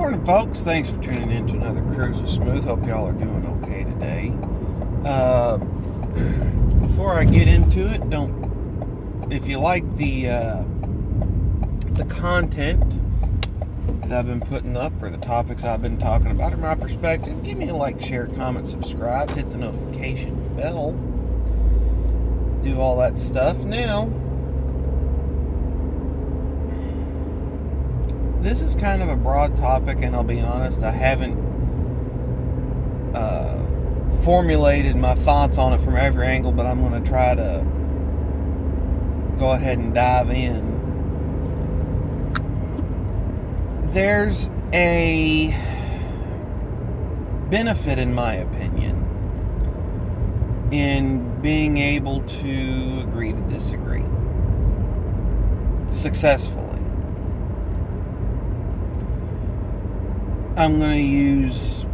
Morning, folks. Thanks for tuning in to another Cruise with Smooth. Hope y'all are doing okay today. Before I get into it, if you like the content that I've been putting up or the topics I've been talking about in my perspective, give me a like, share, comment, subscribe, hit the notification bell, do all that stuff. Now, this is kind of a broad topic, and I'll be honest, I haven't formulated my thoughts on it from every angle, but I'm going to try to go ahead and dive in. There's a benefit, in my opinion, in being able to agree to disagree successfully. I'm going to use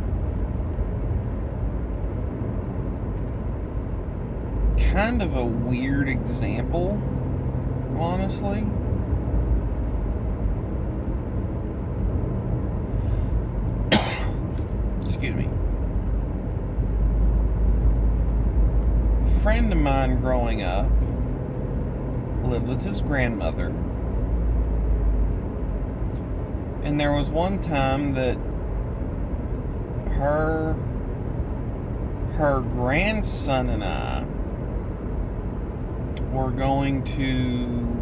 kind of a weird example, honestly. Excuse me. A friend of mine growing up lived with his grandmother, and there was one time that her grandson and I were going to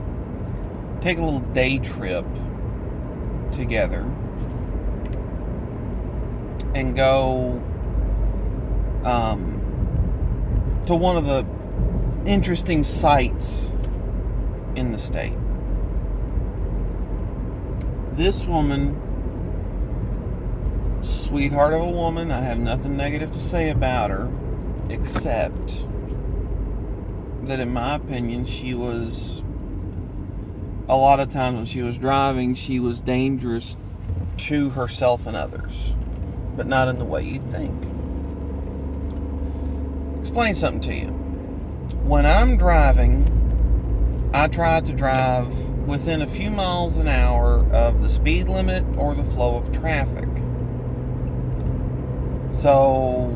take a little day trip together and go to one of the interesting sites in the state. This woman, sweetheart of a woman, I have nothing negative to say about her, except that in my opinion, she was, a lot of times when she was driving, she was dangerous to herself and others, but not in the way you'd think. Explain something to you. When I'm driving, I try to drive within a few miles an hour of the speed limit or the flow of traffic. So,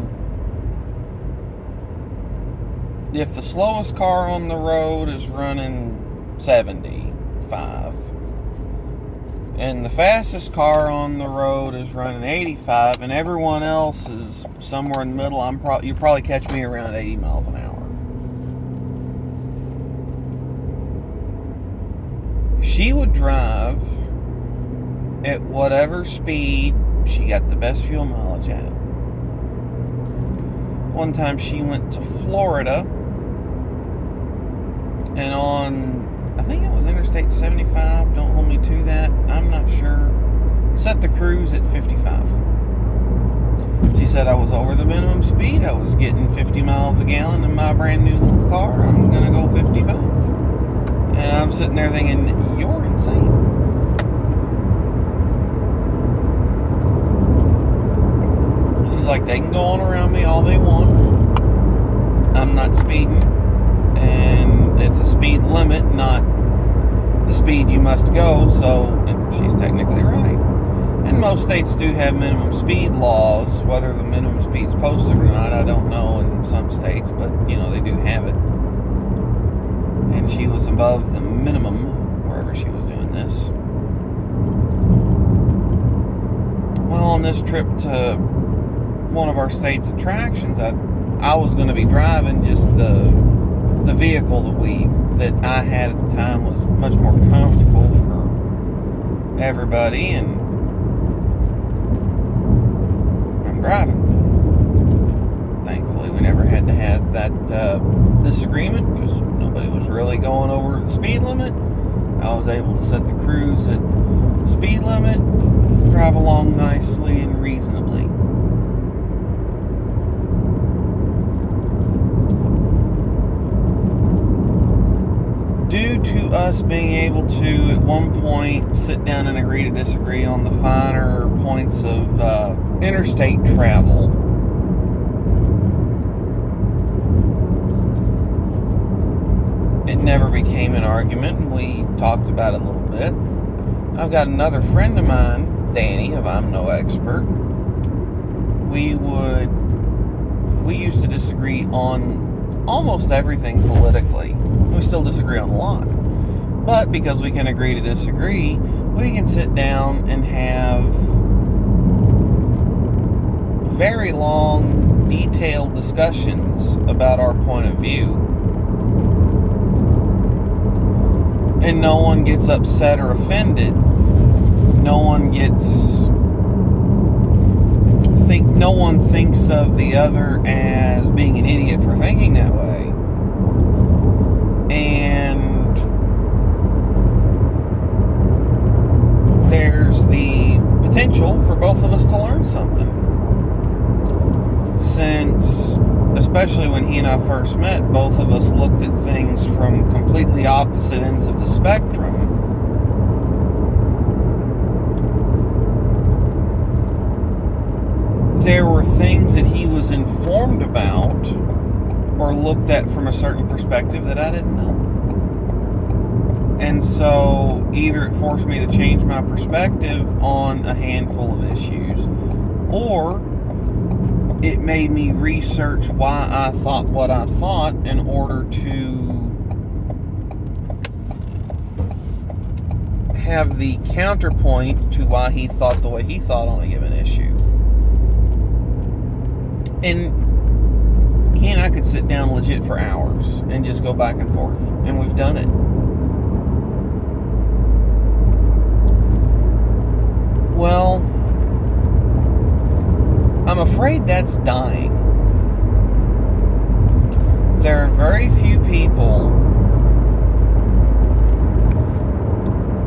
if the slowest car on the road is running 75 and the fastest car on the road is running 85 and everyone else is somewhere in the middle, you probably catch me around 80 miles an hour. She would drive at whatever speed she got the best fuel mileage at. One time she went to Florida, and on, I think it was Interstate 75, don't hold me to that, I'm not sure, set the cruise at 55. She said I was over the minimum speed, I was getting 50 miles a gallon in my brand new little car, I'm gonna go 55. And I'm sitting there thinking, you're insane. She's like, they can go on around me all they want. I'm not speeding. And it's a speed limit, not the speed you must go. So, and she's technically right. And most states do have minimum speed laws. Whether the minimum speed's posted or not, I don't know in some states. But, they do have it. And she was above the minimum wherever she was doing this. Well, on this trip to one of our state's attractions, I was going to be driving just the vehicle that I had at the time was much more comfortable for everybody, and I'm driving. Thankfully, we never had to have that disagreement because nobody was really going over the speed limit. I was able to set the cruise at the speed limit, drive along nicely and reasonably. Due to us being able to, at one point, sit down and agree to disagree on the finer points of interstate travel, it never became an argument, and we talked about it a little bit. I've got another friend of mine Danny of I'm No Expert, we used to disagree on almost everything politically. We still disagree on a lot. But because we can agree to disagree, we can sit down and have very long, detailed discussions about our point of view. And no one gets upset or offended. No one thinks of the other as being an idiot for thinking that way. And there's the potential for both of us to learn something. Since, especially when he and I first met, both of us looked at things from completely opposite ends of the spectrum. There were things that he was informed about or looked at from a certain perspective that I didn't know. And so either it forced me to change my perspective on a handful of issues, or it made me research why I thought what I thought in order to have the counterpoint to why he thought the way he thought on a given issue. And he and I could sit down legit for hours and just go back and forth. And we've done it. Well, I'm afraid that's dying. There are very few people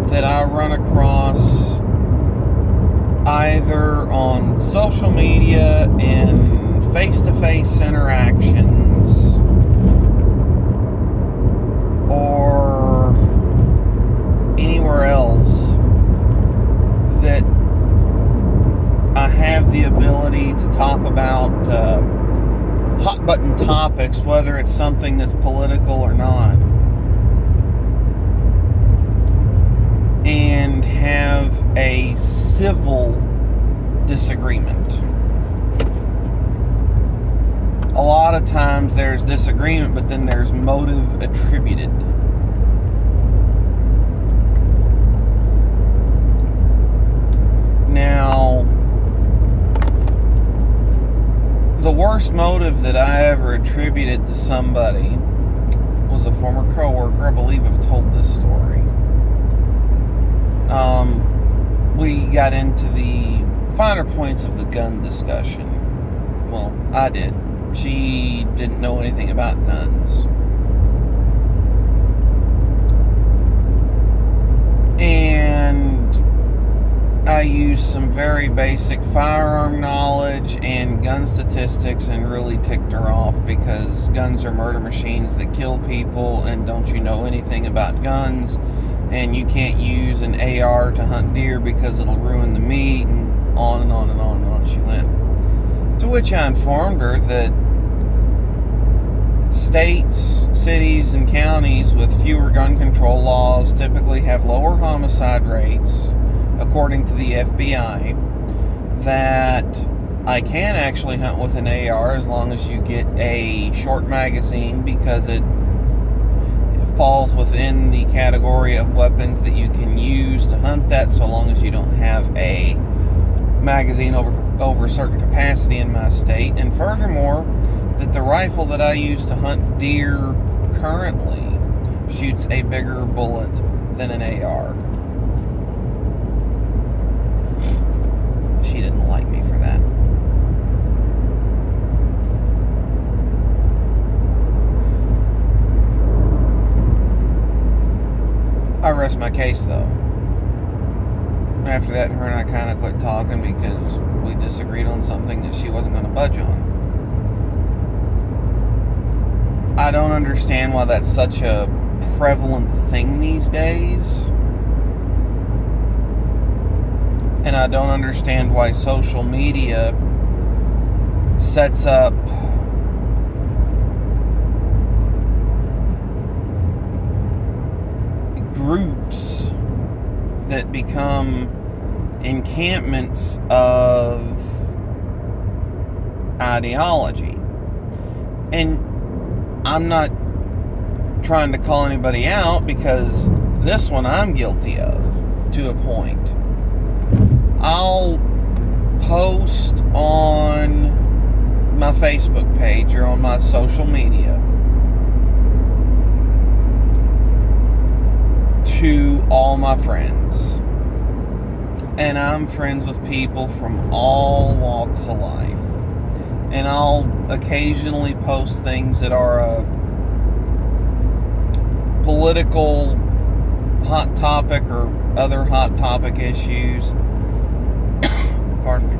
that I run across either on social media and face-to-face interactions or anywhere else that I have the ability to talk about hot button topics, whether it's something that's political or not, and have a civil disagreement. A lot of times there's disagreement, but then there's motive attributed. Now, the worst motive that I ever attributed to somebody was a former coworker. I believe I've told this story. We got into the finer points of the gun discussion. Well, I did. She didn't know anything about guns. And I used some very basic firearm knowledge and gun statistics and really ticked her off because guns are murder machines that kill people, and don't you know anything about guns, and you can't use an AR to hunt deer because it'll ruin the meat, and on and on and on and on she went. To which I informed her that states, cities, and counties with fewer gun control laws typically have lower homicide rates, according to the FBI, that I can actually hunt with an AR as long as you get a short magazine, because it falls within the category of weapons that you can use to hunt that, so long as you don't have a magazine over a certain capacity in my state. And furthermore, that the rifle that I use to hunt deer currently shoots a bigger bullet than an AR. She didn't like me for that. I rest my case, though. After that, her and I kind of quit talking because we disagreed on something that she wasn't going to budge on. I don't understand why that's such a prevalent thing these days. And I don't understand why social media sets up groups that become encampments of ideology. And I'm not trying to call anybody out, because this one I'm guilty of to a point. I'll post on my Facebook page or on my social media to all my friends. And I'm friends with people from all walks of life. And I'll occasionally post things that are a political hot topic or other hot topic issues. Pardon me.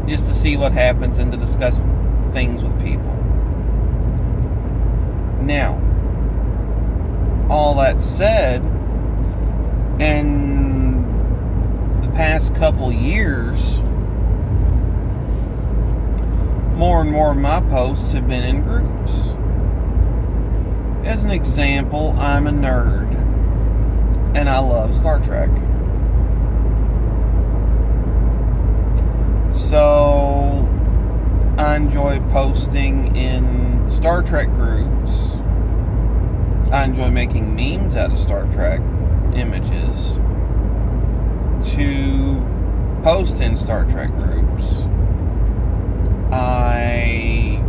Just to see what happens and to discuss things with people. Now, all that said, in the past couple years, more and more of my posts have been in groups. As an example, I'm a nerd, and I love Star Trek. So, I enjoy posting in Star Trek groups. I enjoy making memes out of Star Trek images to post in Star Trek groups. I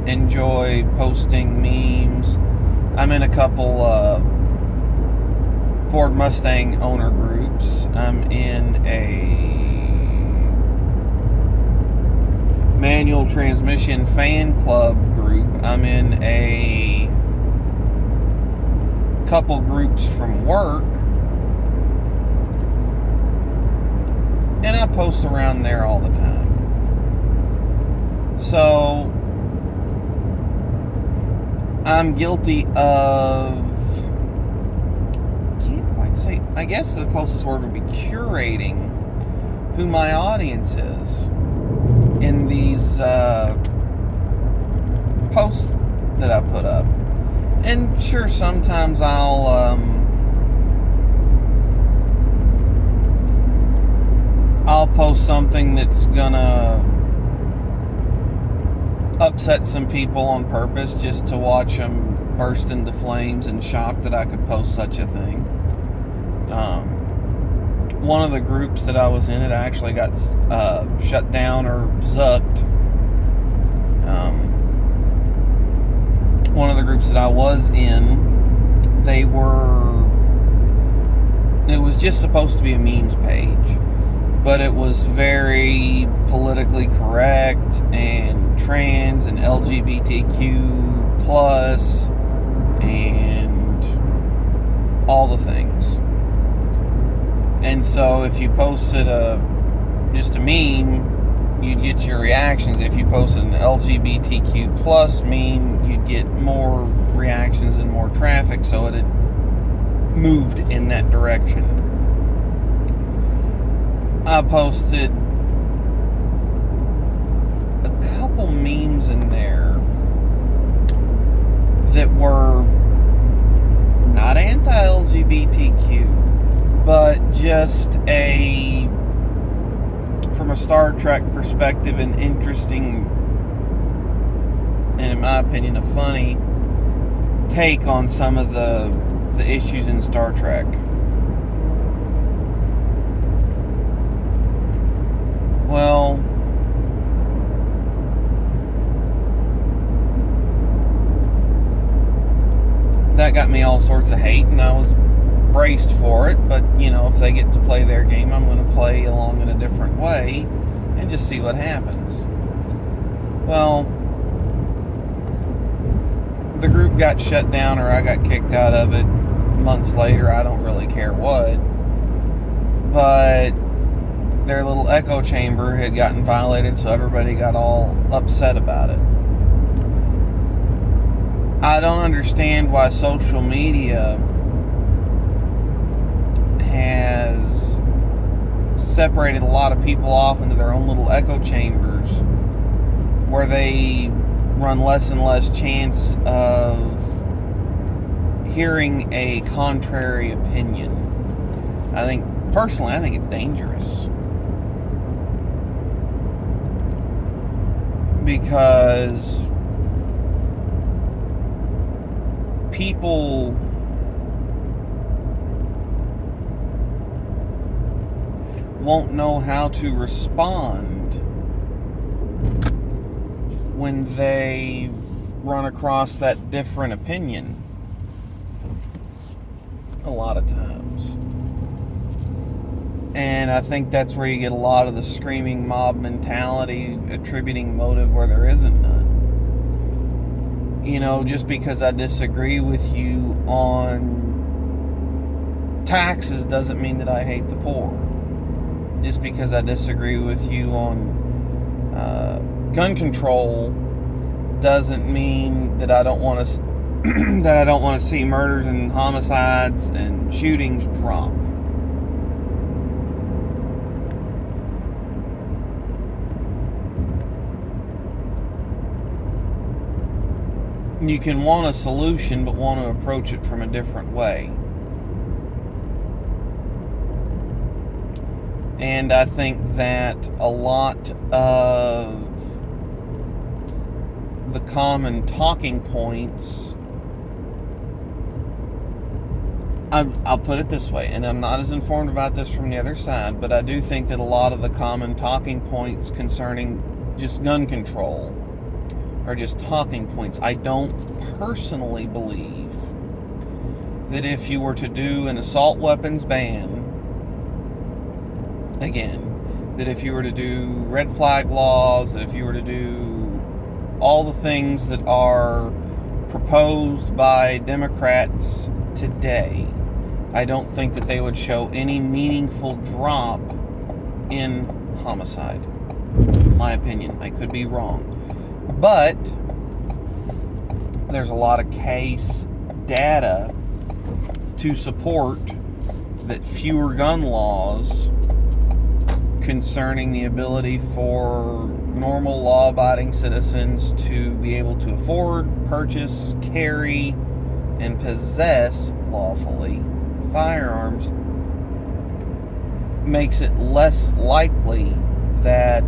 enjoy posting memes. I'm in a couple Ford Mustang owner groups. I'm in a manual transmission fan club group. I'm in a couple groups from work, and I post around there all the time. So I'm guilty of, can't quite say, I guess the closest word would be curating who my audience is in these posts that I put up. And sure, sometimes I'll post something that's gonna upset some people on purpose just to watch them burst into flames and shock that I could post such a thing. One of the groups that I was in, it actually got shut down or zucked. One of the groups that I was in, it was just supposed to be a memes page, but it was very politically correct and trans and LGBTQ plus and all the things. And so if you posted just a meme, you'd get your reactions. If you posted an LGBTQ plus meme, you'd get more reactions and more traffic, so it had moved in that direction. I posted a couple memes in there that were not anti-LGBTQ, but just from a Star Trek perspective, an interesting, and in my opinion, a funny take on some of the issues in Star Trek. Well, that got me all sorts of hate, and I was braced for it. But if they get to play their game, I'm going to play along in a different way and just see what happens. Well, the group got shut down, or I got kicked out of it months later. I don't really care what, but their little echo chamber had gotten violated, so everybody got all upset about it. I don't understand why social media has separated a lot of people off into their own little echo chambers where they run less and less chance of hearing a contrary opinion. Personally, I think it's dangerous. Because people won't know how to respond when they run across that different opinion a lot of times. And I think that's where you get a lot of the screaming mob mentality, attributing motive where there isn't none. You know, just because I disagree with you on taxes doesn't mean that I hate the poor. Just because I disagree with you on gun control doesn't mean that I don't want to that I don't want to see murders and homicides and shootings drop. You can want a solution, but want to approach it from a different way. And I think that a lot of the common talking points, I'll put it this way, and I'm not as informed about this from the other side, but I do think that a lot of the common talking points concerning just gun control are just talking points. I don't personally believe that if you were to do an assault weapons ban, again, that if you were to do red flag laws, that if you were to do all the things that are proposed by Democrats today, I don't think that they would show any meaningful drop in homicide. My opinion. I could be wrong. But there's a lot of case data to support that fewer gun laws concerning the ability for normal law-abiding citizens to be able to afford, purchase, carry, and possess lawfully firearms makes it less likely that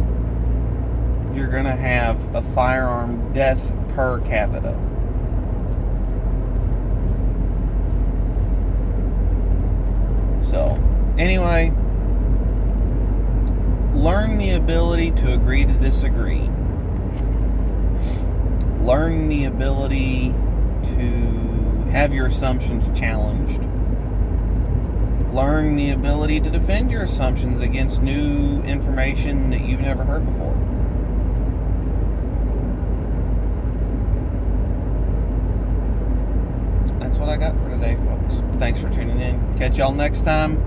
you're going to have a firearm death per capita. So, anyway, learn the ability to agree to disagree. Learn the ability to have your assumptions challenged. Learn the ability to defend your assumptions against new information that you've never heard before. That's what I got for today, folks. Thanks for tuning in. Catch y'all next time.